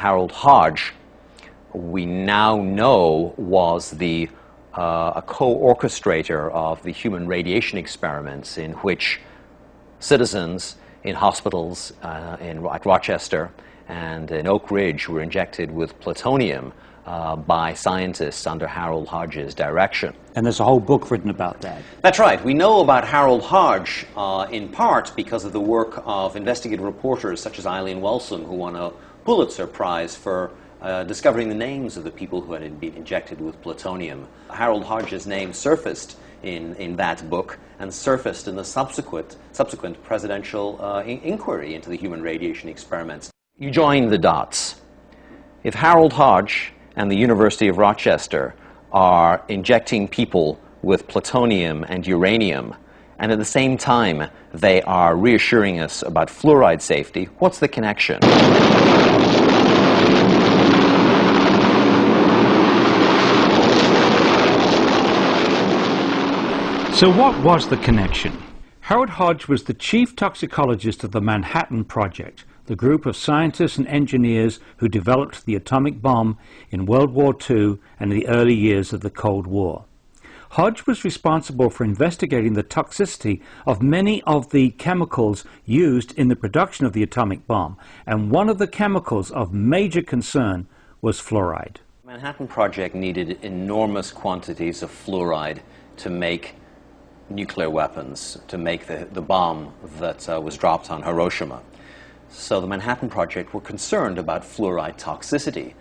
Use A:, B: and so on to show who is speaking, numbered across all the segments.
A: Harold Hodge, we now know was a co-orchestrator of the human radiation experiments in which citizens in hospitals at Rochester and in Oak Ridge were injected with plutonium by scientists under Harold Hodge's direction.
B: And there's a whole book written about that.
A: That's right. We know about Harold Hodge in part because of the work of investigative reporters such as Eileen Wilson, who won a Pulitzer Prize for discovering the names of the people who had been injected with plutonium. Harold Hodge's name surfaced in that book and surfaced in the subsequent presidential inquiry into the human radiation experiments. You join the dots. If Harold Hodge and the University of Rochester are injecting people with plutonium and uranium, and at the same time they are reassuring us about fluoride safety, what's the connection?
B: So what was the connection? Harold Hodge was the chief toxicologist of the Manhattan Project, the group of scientists and engineers who developed the atomic bomb in World War II and the early years of the Cold War. Hodge was responsible for investigating the toxicity of many of the chemicals used in the production of the atomic bomb, and one of the chemicals of major concern was fluoride.
A: The Manhattan Project needed enormous quantities of fluoride to make nuclear weapons, to make the bomb that was dropped on Hiroshima. So the Manhattan Project were concerned about fluoride toxicity.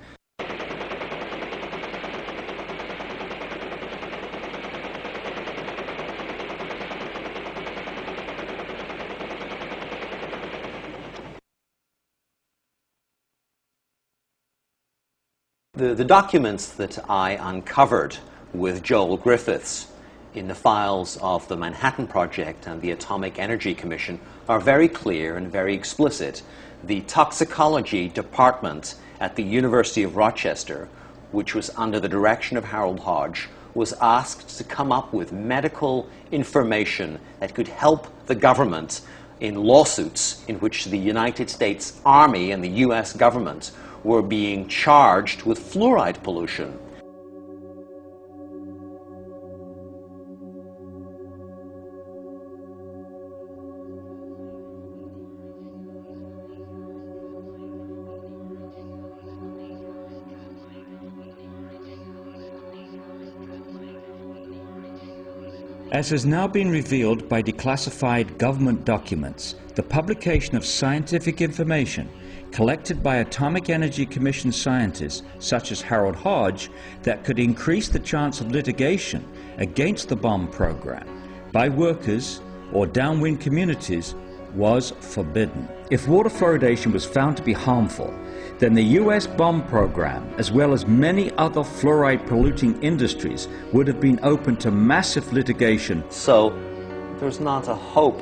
A: The documents that I uncovered with Joel Griffiths in the files of the Manhattan Project and the Atomic Energy Commission are very clear and very explicit. The toxicology department at the University of Rochester, which was under the direction of Harold Hodge, was asked to come up with medical information that could help the government in lawsuits in which the United States Army and the US government were being charged with fluoride pollution.
B: As has now been revealed by declassified government documents, the publication of scientific information collected by Atomic Energy Commission scientists such as Harold Hodge that could increase the chance of litigation against the bomb program by workers or downwind communities was forbidden. If water fluoridation was found to be harmful, then the US bomb program, as well as many other fluoride polluting industries, would have been open to massive litigation.
A: So there's not a hope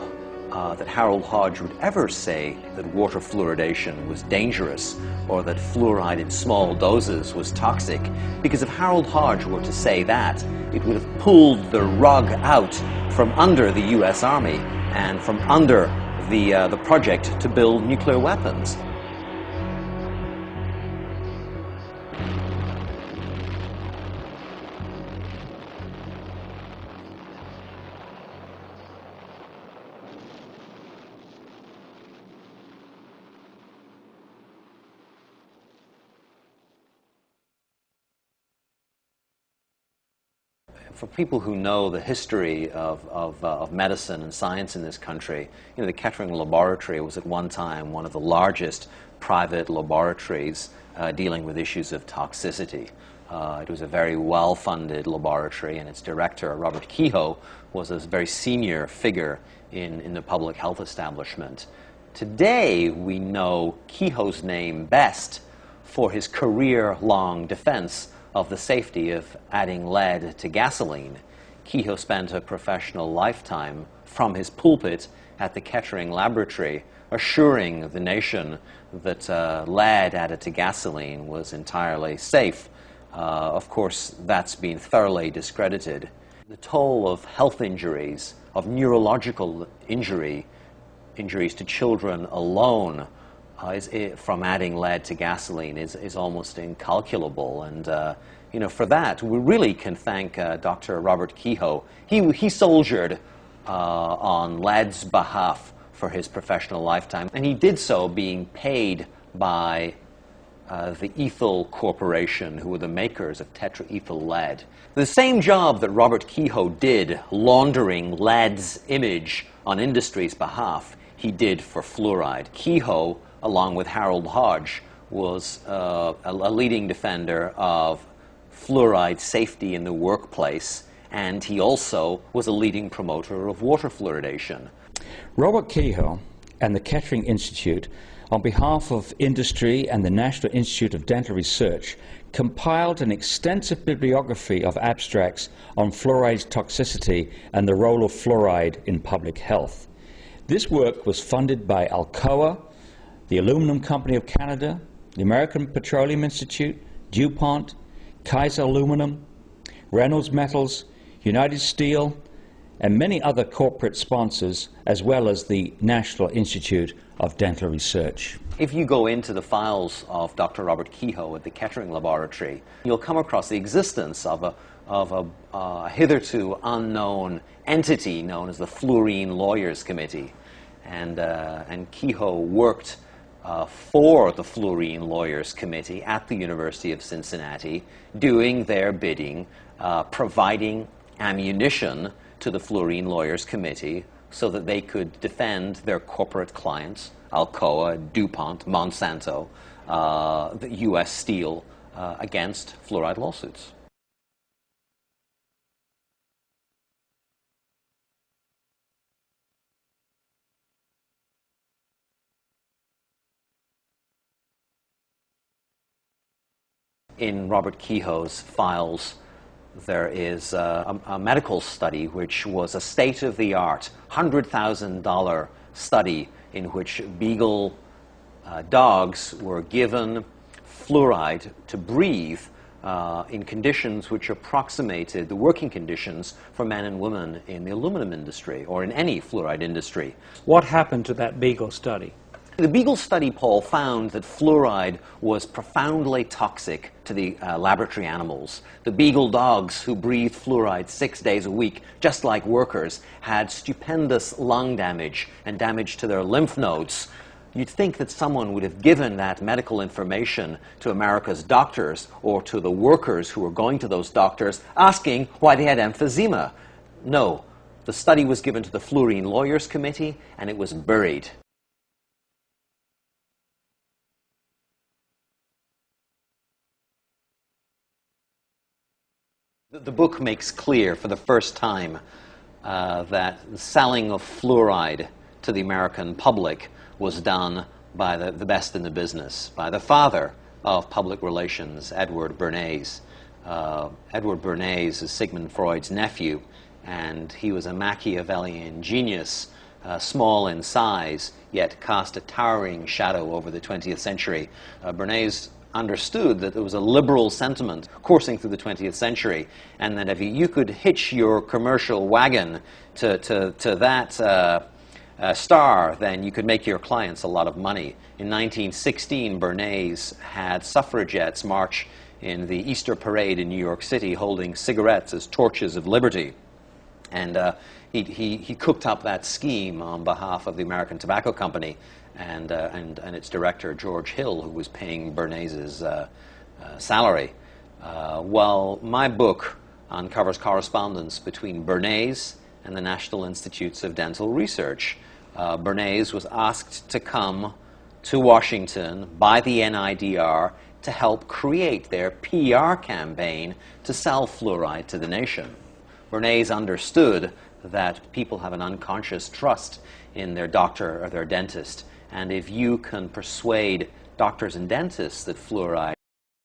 A: that Harold Hodge would ever say that water fluoridation was dangerous or that fluoride in small doses was toxic, because if Harold Hodge were to say that, it would have pulled the rug out from under the US Army and from under the project to build nuclear weapons. For people who know the history of medicine and science in this country, you know, the Kettering Laboratory was at one time one of the largest private laboratories dealing with issues of toxicity. It was a very well-funded laboratory, and its director, Robert Kehoe, was a very senior figure in the public health establishment. Today, we know Kehoe's name best for his career-long defense of the safety of adding lead to gasoline. Kehoe spent a professional lifetime from his pulpit at the Kettering Laboratory assuring the nation that lead added to gasoline was entirely safe. Of course, that's been thoroughly discredited. The toll of health injuries, of neurological injuries to children alone from adding lead to gasoline is almost incalculable. And you know, for that, we really can thank Dr. Robert Kehoe. He soldiered on lead's behalf for his professional lifetime, and he did so being paid by the Ethyl Corporation, who were the makers of tetraethyl lead. The same job that Robert Kehoe did laundering lead's image on industry's behalf, he did for fluoride. Kehoe, along with Harold Hodge, was a leading defender of fluoride safety in the workplace, and he also was a leading promoter of water fluoridation.
B: Robert Kehoe and the Kettering Institute, on behalf of industry and the National Institute of Dental Research, compiled an extensive bibliography of abstracts on fluoride's toxicity and the role of fluoride in public health. This work was funded by Alcoa, the Aluminum Company of Canada, the American Petroleum Institute, DuPont, Kaiser Aluminum, Reynolds Metals, United Steel, and many other corporate sponsors, as well as the National Institute of Dental Research.
A: If you go into the files of Dr. Robert Kehoe at the Kettering Laboratory, you'll come across the existence of a hitherto unknown entity known as the Fluorine Lawyers Committee. And Kehoe worked for the Fluorine Lawyers Committee at the University of Cincinnati, doing their bidding, providing ammunition to the Fluorine Lawyers Committee so that they could defend their corporate clients, Alcoa, DuPont, Monsanto, the U.S. Steel, against fluoride lawsuits. In Robert Kehoe's files, there is a medical study which was a state-of-the-art $100,000 study in which beagle dogs were given fluoride to breathe in conditions which approximated the working conditions for men and women in the aluminum industry or in any fluoride industry.
C: What happened to that beagle study?
A: The beagle study, Paul, found that fluoride was profoundly toxic to the laboratory animals. The beagle dogs who breathed fluoride 6 days a week, just like workers, had stupendous lung damage and damage to their lymph nodes. You'd think that someone would have given that medical information to America's doctors or to the workers who were going to those doctors asking why they had emphysema. No, the study was given to the Fluorine Lawyers Committee and it was buried. The book makes clear for the first time that the selling of fluoride to the American public was done by the best in the business, by the father of public relations, Edward Bernays. Edward Bernays is Sigmund Freud's nephew, and he was a Machiavellian genius, small in size, yet cast a towering shadow over the 20th century. Bernays understood that there was a liberal sentiment coursing through the 20th century, and that if you could hitch your commercial wagon to that star, then you could make your clients a lot of money. In 1916, Bernays had suffragettes march in the Easter parade in New York City holding cigarettes as torches of liberty. And he cooked up that scheme on behalf of the American Tobacco Company and its director, George Hill, who was paying Bernays's salary. Well, my book uncovers correspondence between Bernays and the National Institutes of Dental Research. Bernays was asked to come to Washington by the NIDR to help create their PR campaign to sell fluoride to the nation. Bernays understood that people have an unconscious trust in their doctor or their dentist, and if you can persuade doctors and dentists that fluoride